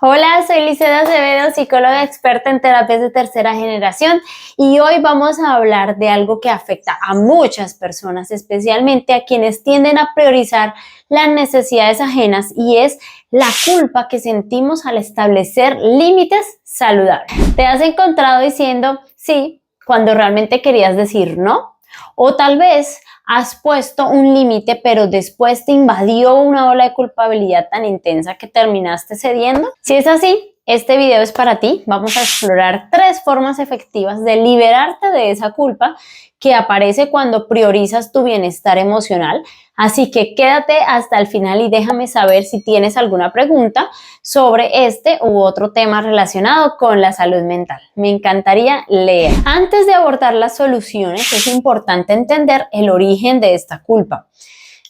Hola, soy Liceda Acevedo, psicóloga experta en terapias de tercera generación y hoy vamos a hablar de algo que afecta a muchas personas, especialmente a quienes tienden a priorizar las necesidades ajenas y es la culpa que sentimos al establecer límites saludables. ¿Te has encontrado diciendo sí cuando realmente querías decir no? O tal vez has puesto un límite, pero después te invadió una ola de culpabilidad tan intensa que terminaste cediendo. Si es así, este video es para ti. Vamos a explorar 3 formas efectivas de liberarte de esa culpa que aparece cuando priorizas tu bienestar emocional. Así que quédate hasta el final y déjame saber si tienes alguna pregunta sobre este u otro tema relacionado con la salud mental. Me encantaría leer. Antes de abordar las soluciones, es importante entender el origen de esta culpa.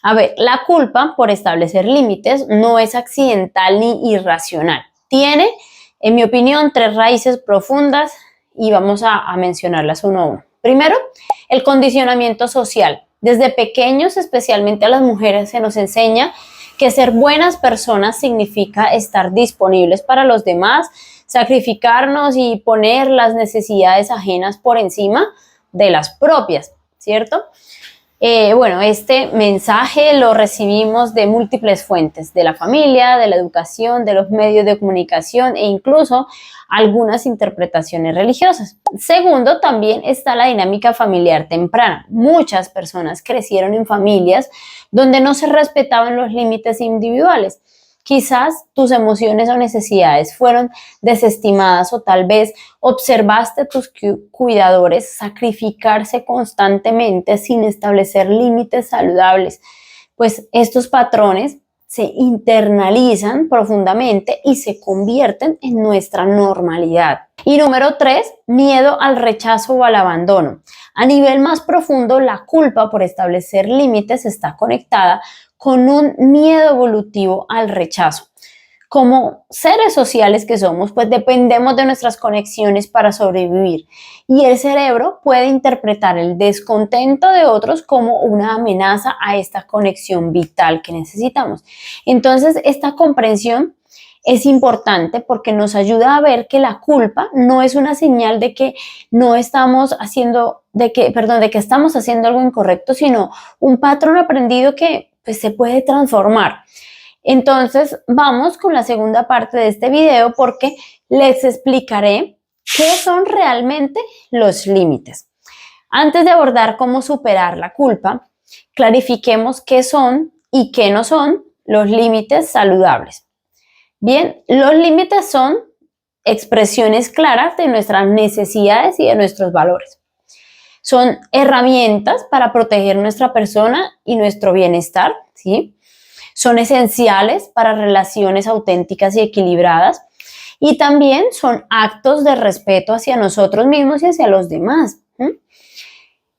A ver, la culpa por establecer límites no es accidental ni irracional. Tiene, en mi opinión, 3 raíces profundas y vamos a mencionarlas uno a uno. Primero, el condicionamiento social. Desde pequeños, especialmente a las mujeres, se nos enseña que ser buenas personas significa estar disponibles para los demás, sacrificarnos y poner las necesidades ajenas por encima de las propias, ¿cierto? Este mensaje lo recibimos de múltiples fuentes, de la familia, de la educación, de los medios de comunicación e incluso algunas interpretaciones religiosas. Segundo, también está la dinámica familiar temprana. Muchas personas crecieron en familias donde no se respetaban los límites individuales. Quizás tus emociones o necesidades fueron desestimadas o tal vez observaste a tus cuidadores sacrificarse constantemente sin establecer límites saludables, pues estos patrones se internalizan profundamente y se convierten en nuestra normalidad. Y número 3, miedo al rechazo o al abandono. A nivel más profundo, la culpa por establecer límites está conectada con un miedo evolutivo al rechazo. Como seres sociales que somos, pues dependemos de nuestras conexiones para sobrevivir y el cerebro puede interpretar el descontento de otros como una amenaza a esta conexión vital que necesitamos. Entonces, esta comprensión es importante porque nos ayuda a ver que la culpa no es una señal de que no estamos haciendo, de que estamos haciendo algo incorrecto, sino un patrón aprendido que pues, se puede transformar. Entonces, vamos con la segunda parte de este video porque les explicaré qué son realmente los límites. Antes de abordar cómo superar la culpa, clarifiquemos qué son y qué no son los límites saludables. Bien, los límites son expresiones claras de nuestras necesidades y de nuestros valores. Son herramientas para proteger nuestra persona y nuestro bienestar, ¿sí? Son esenciales para relaciones auténticas y equilibradas y también son actos de respeto hacia nosotros mismos y hacia los demás.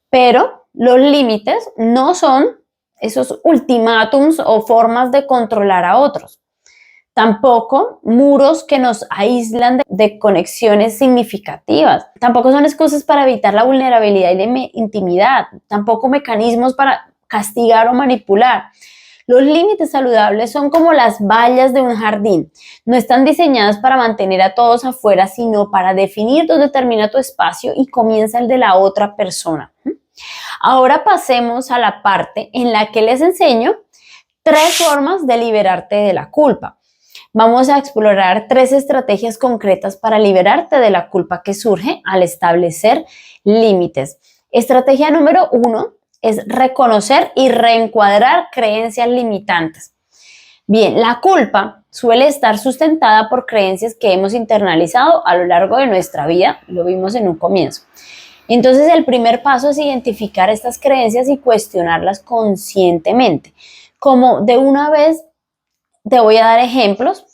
Pero los límites no son esos ultimátums o formas de controlar a otros. Tampoco muros que nos aíslan de conexiones significativas. Tampoco son excusas para evitar la vulnerabilidad y la intimidad. Tampoco mecanismos para castigar o manipular. Los límites saludables son como las vallas de un jardín. No están diseñadas para mantener a todos afuera, sino para definir dónde termina tu espacio y comienza el de la otra persona. Ahora pasemos a la parte en la que les enseño 3 formas de liberarte de la culpa. Vamos a explorar 3 estrategias concretas para liberarte de la culpa que surge al establecer límites. Estrategia número 1 es reconocer y reencuadrar creencias limitantes. Bien, la culpa suele estar sustentada por creencias que hemos internalizado a lo largo de nuestra vida, lo vimos en un comienzo. Entonces, el primer paso es identificar estas creencias y cuestionarlas conscientemente. Como de una vez te voy a dar ejemplos,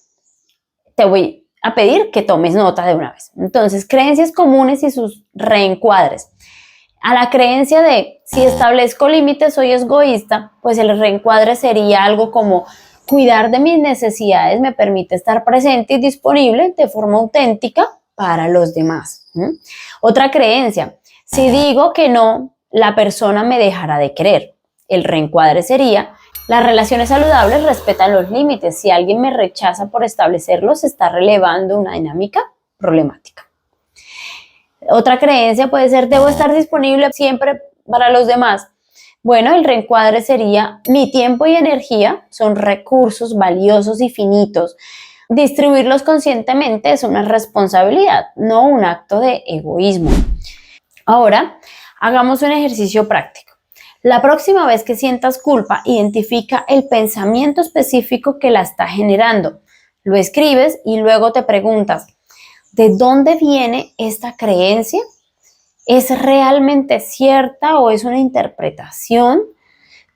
te voy a pedir que tomes nota de una vez. Entonces, creencias comunes y sus reencuadres. A la creencia de si establezco límites soy egoísta, pues el reencuadre sería algo como cuidar de mis necesidades me permite estar presente y disponible de forma auténtica para los demás. Otra creencia, si digo que no, la persona me dejará de querer. El reencuadre sería Las relaciones saludables respetan los límites. Si alguien me rechaza por establecerlos, está relevando una dinámica problemática. Otra creencia puede ser, debo estar disponible siempre para los demás. Bueno, el reencuadre sería, mi tiempo y energía son recursos valiosos y finitos. Distribuirlos conscientemente es una responsabilidad, no un acto de egoísmo. Ahora, hagamos un ejercicio práctico. La próxima vez que sientas culpa, identifica el pensamiento específico que la está generando. Lo escribes y luego te preguntas, ¿de dónde viene esta creencia? ¿Es realmente cierta o es una interpretación?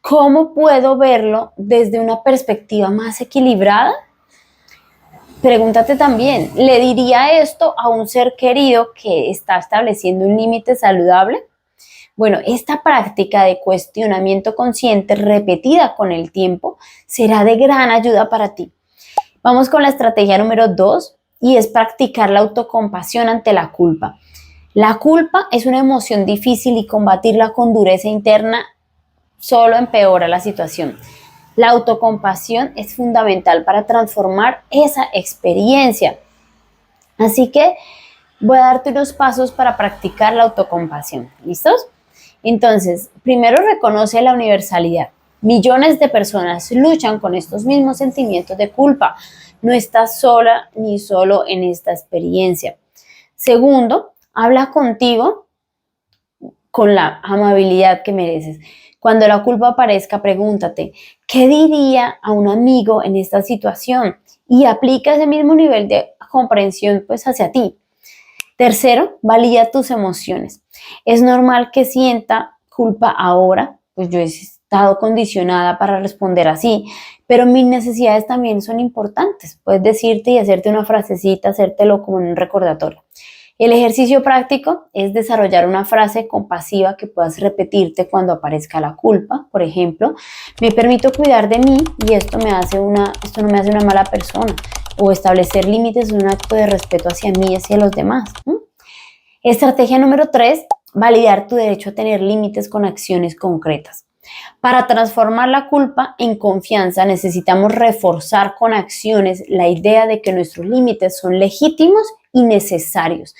¿Cómo puedo verlo desde una perspectiva más equilibrada? Pregúntate también, ¿le diría esto a un ser querido que está estableciendo un límite saludable? Bueno, esta práctica de cuestionamiento consciente repetida con el tiempo será de gran ayuda para ti. Vamos con la estrategia número 2 y es practicar la autocompasión ante la culpa. La culpa es una emoción difícil y combatirla con dureza interna solo empeora la situación. La autocompasión es fundamental para transformar esa experiencia. Así que voy a darte unos pasos para practicar la autocompasión. ¿Listos? Entonces, primero reconoce la universalidad. Millones de personas luchan con estos mismos sentimientos de culpa. No estás sola ni solo en esta experiencia. Segundo, habla contigo con la amabilidad que mereces. Cuando la culpa aparezca, pregúntate, ¿qué diría a un amigo en esta situación? Y aplica ese mismo nivel de comprensión pues hacia ti. Tercero, valida tus emociones. Es normal que sienta culpa ahora, pues yo he estado condicionada para responder así, pero mis necesidades también son importantes. Puedes decirte y hacerte una frasecita, hacértelo como un recordatorio. El ejercicio práctico es desarrollar una frase compasiva que puedas repetirte cuando aparezca la culpa. Por ejemplo, me permito cuidar de mí y esto no me hace una mala persona. O establecer límites es un acto de respeto hacia mí y hacia los demás. Estrategia número 3, validar tu derecho a tener límites con acciones concretas. Para transformar la culpa en confianza necesitamos reforzar con acciones la idea de que nuestros límites son legítimos y necesarios.